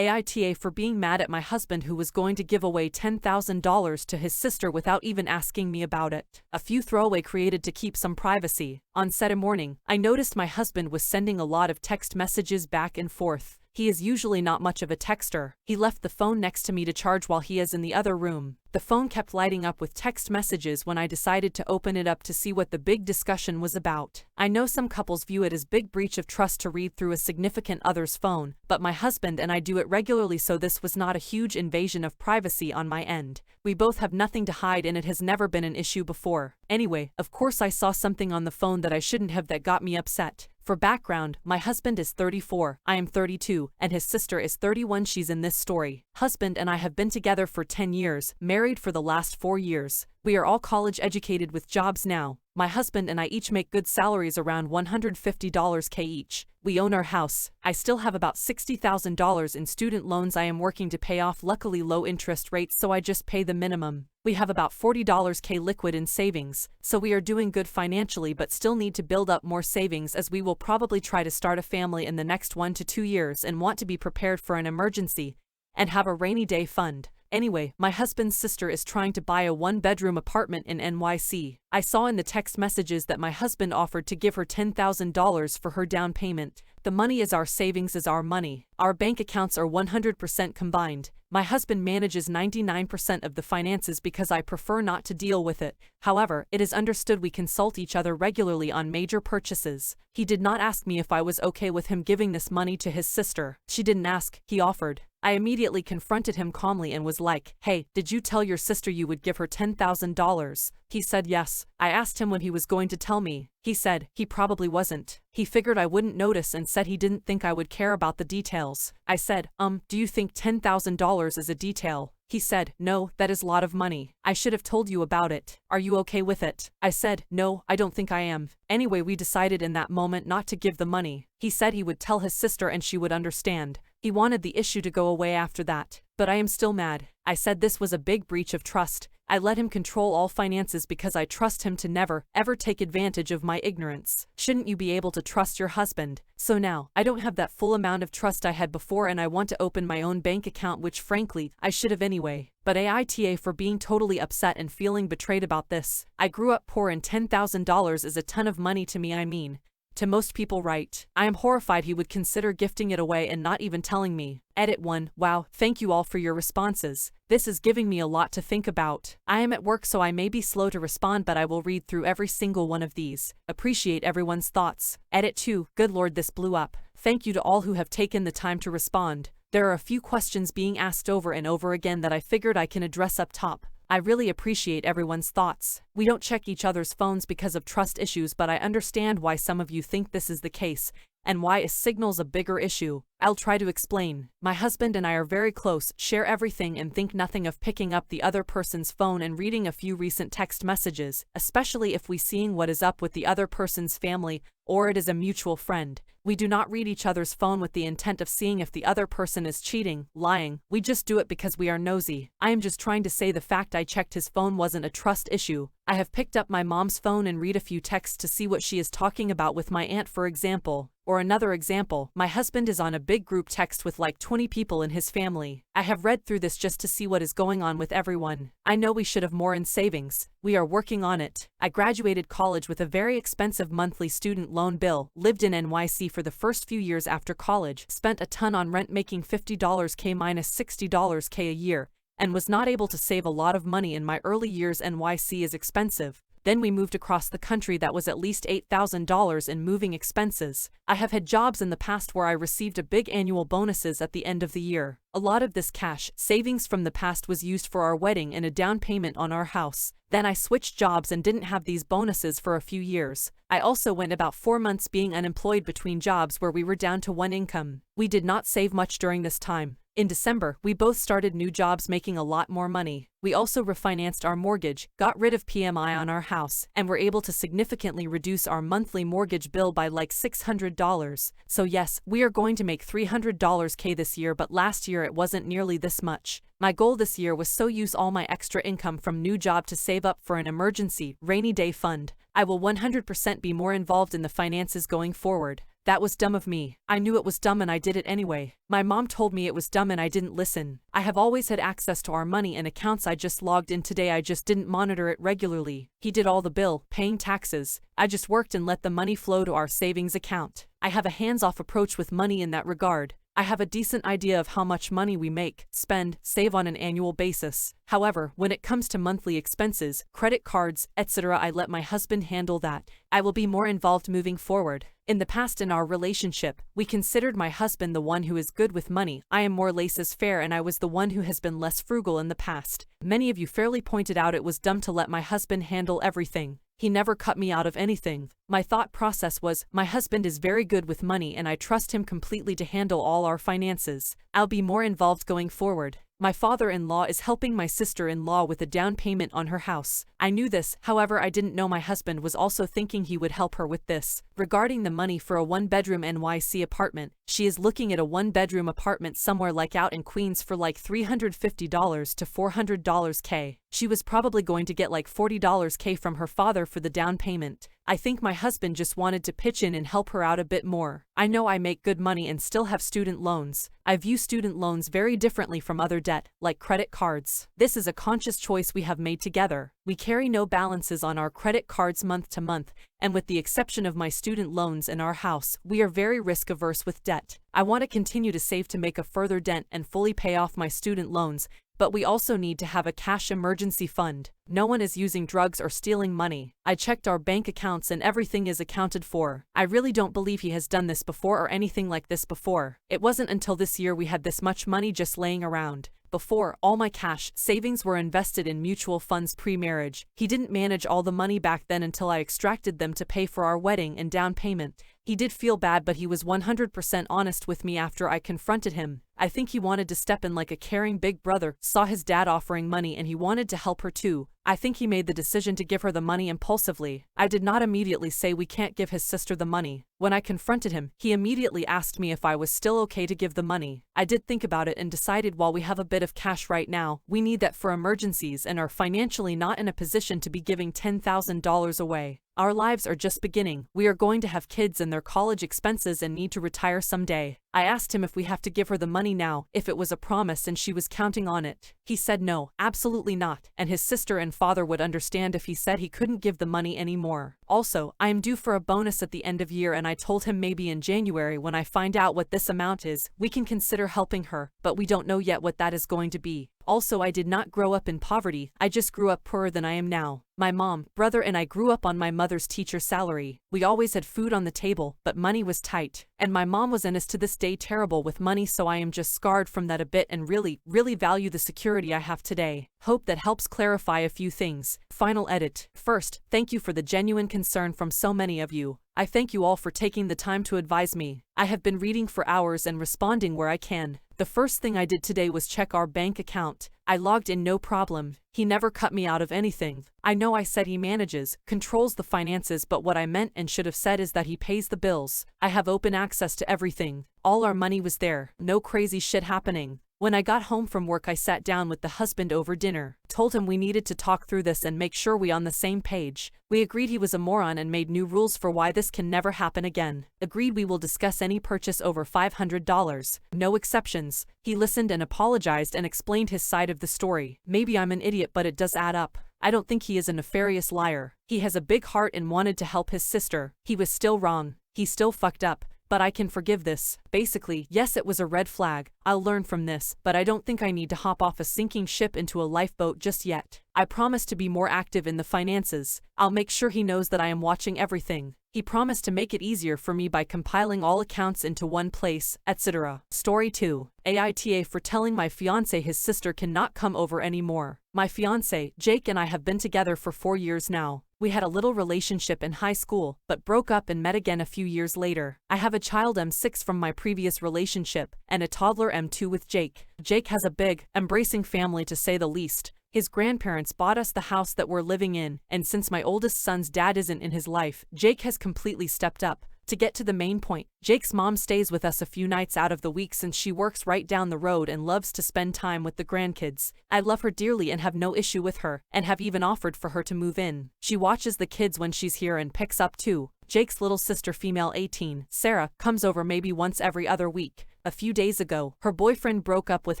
AITA for being mad at my husband who was going to give away $10,000 to his sister without even asking me about it. A few throwaway created to keep some privacy. On Saturday morning, I noticed my husband was sending a lot of text messages back and forth. He is usually not much of a texter. He left the phone next to me to charge while he is in the other room. The phone kept lighting up with text messages when I decided to open it up to see what the big discussion was about. I know some couples view it as big breach of trust to read through a significant other's phone, but my husband and I do it regularly, so this was not a huge invasion of privacy on my end. We both have nothing to hide and it has never been an issue before. Anyway, of course I saw something on the phone that I shouldn't have that got me upset. For background, my husband is 34, I am 32, and his sister is 31. She's in this story. Husband and I have been together for 10 years, married for the last 4 years. We are all college educated with jobs now. My husband and I each make good salaries, around $150K each. We own our house. I still have about $60,000 in student loans I am working to pay off, luckily low interest rates, so I just pay the minimum. We have about $40K liquid in savings, so we are doing good financially but still need to build up more savings as we will probably try to start a family in the next 1 to 2 years and want to be prepared for an emergency and have a rainy day fund. Anyway, my husband's sister is trying to buy a 1-bedroom apartment in NYC. I saw in the text messages that my husband offered to give her $10,000 for her down payment. The money is our savings, is our money. Our bank accounts are 100% combined. My husband manages 99% of the finances because I prefer not to deal with it. However, it is understood we consult each other regularly on major purchases. He did not ask me if I was okay with him giving this money to his sister. She didn't ask, he offered. I immediately confronted him calmly and was like, "Hey, did you tell your sister you would give her $10,000? He said yes. I asked him when he was going to tell me. He said he probably wasn't. He figured I wouldn't notice and said he didn't think I would care about the details. I said, do you think $10,000 is a detail? He said, no, that is a lot of money. I should have told you about it. Are you okay with it? I said, no, I don't think I am. Anyway, we decided in that moment not to give the money. He said he would tell his sister and she would understand. He wanted the issue to go away after that. But I am still mad. I said this was a big breach of trust. I let him control all finances because I trust him to never, ever take advantage of my ignorance. Shouldn't you be able to trust your husband? So now, I don't have that full amount of trust I had before and I want to open my own bank account, which frankly, I should have anyway. But AITA for being totally upset and feeling betrayed about this. I grew up poor and $10,000 is a ton of money to me, I mean. To most people, right? I am horrified he would consider gifting it away and not even telling me. Edit 1. Wow, thank you all for your responses. This is giving me a lot to think about. I am at work so I may be slow to respond, but I will read through every single one of these. Appreciate everyone's thoughts. Edit 2. Good lord, this blew up. Thank you to all who have taken the time to respond. There are a few questions being asked over and over again that I figured I can address up top. I really appreciate everyone's thoughts. We don't check each other's phones because of trust issues, but I understand why some of you think this is the case, and why it signals a bigger issue. I'll try to explain. My husband and I are very close, share everything, and think nothing of picking up the other person's phone and reading a few recent text messages, especially if we seeing what is up with the other person's family or it is a mutual friend. We do not read each other's phone with the intent of seeing if the other person is cheating, lying. We just do it because we are nosy. I am just trying to say the fact I checked his phone wasn't a trust issue. I have picked up my mom's phone and read a few texts to see what she is talking about with my aunt, for example. Or another example, my husband is on a big group text with like 20 people in his family. I have read through this just to see what is going on with everyone. I know we should have more in savings. We are working on it. I graduated college with a very expensive monthly student loan bill, lived in NYC for the first few years after college, spent a ton on rent, making $50K minus $60K a year, and was not able to save a lot of money in my early years. NYC is expensive. Then we moved across the country. That was at least $8,000 in moving expenses. I have had jobs in the past where I received a big annual bonuses at the end of the year. A lot of this cash savings from the past was used for our wedding and a down payment on our house. Then I switched jobs and didn't have these bonuses for a few years. I also went about 4 months being unemployed between jobs where we were down to one income. We did not save much during this time. In December, we both started new jobs making a lot more money. We also refinanced our mortgage, got rid of PMI on our house, and were able to significantly reduce our monthly mortgage bill by like $600. So yes, we are going to make $300K this year, but last year it wasn't nearly this much. My goal this year was to use all my extra income from new job to save up for an emergency, rainy day fund. I will 100% be more involved in the finances going forward. That was dumb of me. I knew it was dumb and I did it anyway. My mom told me it was dumb and I didn't listen. I have always had access to our money and accounts. I just logged in today. I just didn't monitor it regularly. He did all the bill, paying taxes. I just worked and let the money flow to our savings account. I have a hands-off approach with money in that regard. I have a decent idea of how much money we make, spend, save on an annual basis. However, when it comes to monthly expenses, credit cards, etc., I let my husband handle that. I will be more involved moving forward. In the past in our relationship, we considered my husband the one who is good with money. I am more laissez-faire and I was the one who has been less frugal in the past. Many of you fairly pointed out it was dumb to let my husband handle everything. He never cut me out of anything. My thought process was, my husband is very good with money and I trust him completely to handle all our finances. I'll be more involved going forward. My father-in-law is helping my sister-in-law with a down payment on her house. I knew this, however I didn't know my husband was also thinking he would help her with this. Regarding the money for a one-bedroom NYC apartment, she is looking at a one-bedroom apartment somewhere like out in Queens for like $350 to $400K. She was probably going to get like $40K from her father for the down payment. I think my husband just wanted to pitch in and help her out a bit more. I know I make good money and still have student loans. I view student loans very differently from other debt, like credit cards. This is a conscious choice we have made together. We carry no balances on our credit cards month to month, and with the exception of my student loans and our house, we are very risk-averse with debt. I want to continue to save to make a further dent and fully pay off my student loans, but we also need to have a cash emergency fund. No one is using drugs or stealing money. I checked our bank accounts and everything is accounted for. I really don't believe he has done this before or anything like this before. It wasn't until this year we had this much money just laying around. Before, all my cash savings were invested in mutual funds pre-marriage. He didn't manage all the money back then until I extracted them to pay for our wedding and down payment. He did feel bad, but he was 100% honest with me after I confronted him. I think he wanted to step in like a caring big brother, saw his dad offering money and he wanted to help her too. I think he made the decision to give her the money impulsively. I did not immediately say we can't give his sister the money. When I confronted him, he immediately asked me if I was still okay to give the money. I did think about it and decided while we have a bit of cash right now, we need that for emergencies and are financially not in a position to be giving $10,000 away. Our lives are just beginning. We are going to have kids and their college expenses and need to retire someday. I asked him if we have to give her the money now, if it was a promise and she was counting on it. He said no, absolutely not, and his sister and father would understand if he said he couldn't give the money anymore. Also, I am due for a bonus at the end of year and I told him maybe in January when I find out what this amount is, we can consider helping her, but we don't know yet what that is going to be. Also, I did not grow up in poverty, I just grew up poorer than I am now. My mom, brother and I grew up on my mother's teacher salary. We always had food on the table, but money was tight. And my mom was and is to this day terrible with money, so I am just scarred from that a bit and really value the security I have today. Hope that helps clarify a few things. Final edit. First, thank you for the genuine concern from so many of you. I thank you all for taking the time to advise me. I have been reading for hours and responding where I can. The first thing I did today was check our bank account. I logged in no problem. He never cut me out of anything. I know I said he manages, controls the finances, but what I meant and should have said is that he pays the bills. I have open access to everything. All our money was there. No crazy shit happening. When I got home from work, I sat down with the husband over dinner, told him we needed to talk through this and make sure we on the same page. We agreed he was a moron and made new rules for why this can never happen again. Agreed we will discuss any purchase over $500. No exceptions. He listened and apologized and explained his side of the story. Maybe I'm an idiot, but it does add up. I don't think he is a nefarious liar. He has a big heart and wanted to help his sister. He was still wrong. He still fucked up. But I can forgive this. Basically, yes, it was a red flag. I'll learn from this, but I don't think I need to hop off a sinking ship into a lifeboat just yet. I promise to be more active in the finances. I'll make sure he knows that I am watching everything. He promised to make it easier for me by compiling all accounts into one place, etc. Story 2. AITA for telling my fiancé his sister cannot come over anymore. My fiancé, Jake, and I have been together for 4 years now. We had a little relationship in high school, but broke up and met again a few years later. I have a child M6 from my previous relationship, and a toddler M2 with Jake. Jake has a big, embracing family to say the least. His grandparents bought us the house that we're living in, and since my oldest son's dad isn't in his life, Jake has completely stepped up. To get to the main point, Jake's mom stays with us a few nights out of the week since she works right down the road and loves to spend time with the grandkids. I love her dearly and have no issue with her, and have even offered for her to move in. She watches the kids when she's here and picks up too. Jake's little sister, female 18, Sarah, comes over maybe once every other week. A few days ago, her boyfriend broke up with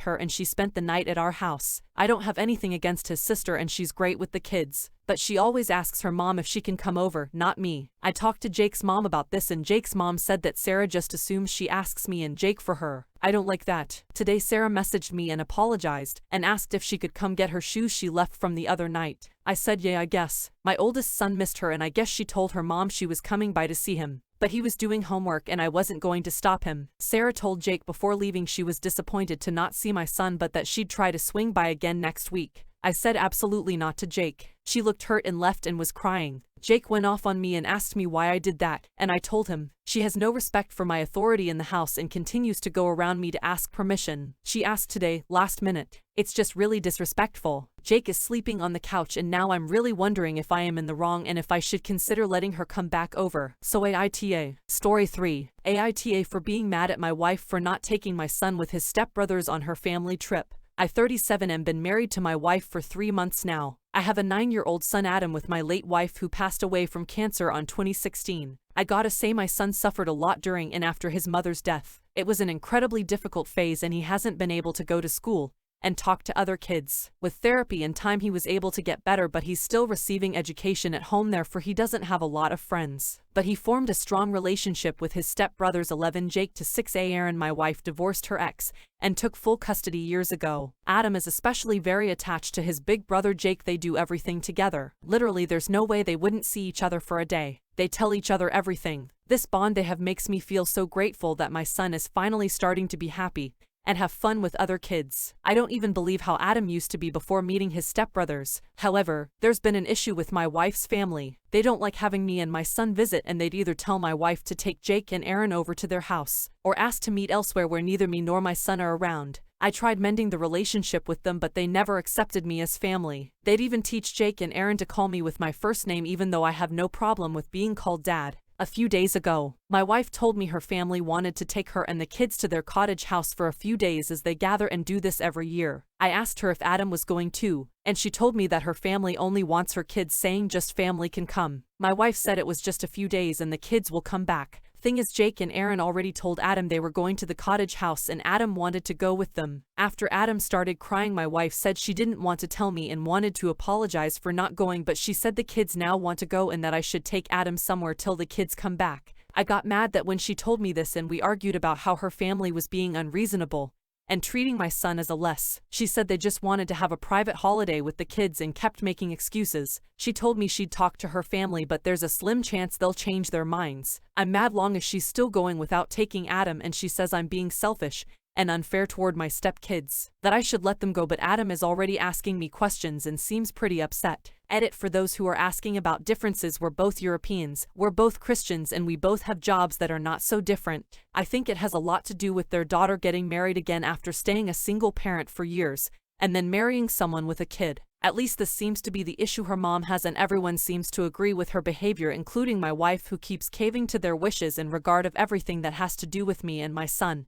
her and she spent the night at our house. I don't have anything against his sister and she's great with the kids, but she always asks her mom if she can come over, not me. I talked to Jake's mom about this and Jake's mom said that Sarah just assumes she asks me and Jake for her. I don't like that. Today Sarah messaged me and apologized, and asked if she could come get her shoes she left from the other night. I said yeah, I guess. My oldest son missed her and I guess she told her mom she was coming by to see him. But he was doing homework and I wasn't going to stop him. Sarah told Jake before leaving she was disappointed to not see my son but that she'd try to swing by again next week. I said absolutely not to Jake. She looked hurt and left and was crying. Jake went off on me and asked me why I did that, and I told him. She has no respect for my authority in the house and continues to go around me to ask permission. She asked today, last minute. It's just really disrespectful. Jake is sleeping on the couch and now I'm really wondering if I am in the wrong and if I should consider letting her come back over. So AITA. Story 3. AITA for being mad at my wife for not taking my son with his stepbrothers on her family trip. I 37 and been married to my wife for 3 months now. I have a 9-year-old son Adam with my late wife who passed away from cancer on 2016. I gotta say my son suffered a lot during and after his mother's death. It was an incredibly difficult phase and he hasn't been able to go to school and talk to other kids. With therapy and time he was able to get better but he's still receiving education at home therefore he doesn't have a lot of friends. But he formed a strong relationship with his stepbrothers 11 Jake to 6A Aaron. My wife divorced her ex and took full custody years ago. Adam is especially very attached to his big brother Jake. They do everything together. Literally there's no way they wouldn't see each other for a day. They tell each other everything. This bond they have makes me feel so grateful that my son is finally starting to be happy and have fun with other kids. I don't even believe how Adam used to be before meeting his stepbrothers. However, there's been an issue with my wife's family. They don't like having me and my son visit and they'd either tell my wife to take Jake and Aaron over to their house, or ask to meet elsewhere where neither me nor my son are around. I tried mending the relationship with them but they never accepted me as family. They'd even teach Jake and Aaron to call me with my first name even though I have no problem with being called Dad. A few days ago, my wife told me her family wanted to take her and the kids to their cottage house for a few days as they gather and do this every year. I asked her if Adam was going too, and she told me that her family only wants her kids, saying just family can come. My wife said it was just a few days and the kids will come back. Thing is, Jake and Aaron already told Adam they were going to the cottage house and Adam wanted to go with them. After Adam started crying, my wife said she didn't want to tell me and wanted to apologize for not going, but she said the kids now want to go and that I should take Adam somewhere till the kids come back. I got mad that when she told me this and we argued about how her family was being unreasonable and treating my son as a less. She said they just wanted to have a private holiday with the kids and kept making excuses. She told me she'd talk to her family but there's a slim chance they'll change their minds. I'm mad long as she's still going without taking Adam, and she says I'm being selfish and unfair toward my stepkids, that I should let them go, but Adam is already asking me questions and seems pretty upset. Edit: for those who are asking about differences, we're both Europeans, we're both Christians, and we both have jobs that are not so different. I think it has a lot to do with their daughter getting married again after staying a single parent for years, and then marrying someone with a kid. At least this seems to be the issue her mom has, and everyone seems to agree with her behavior, including my wife, who keeps caving to their wishes in regard of everything that has to do with me and my son.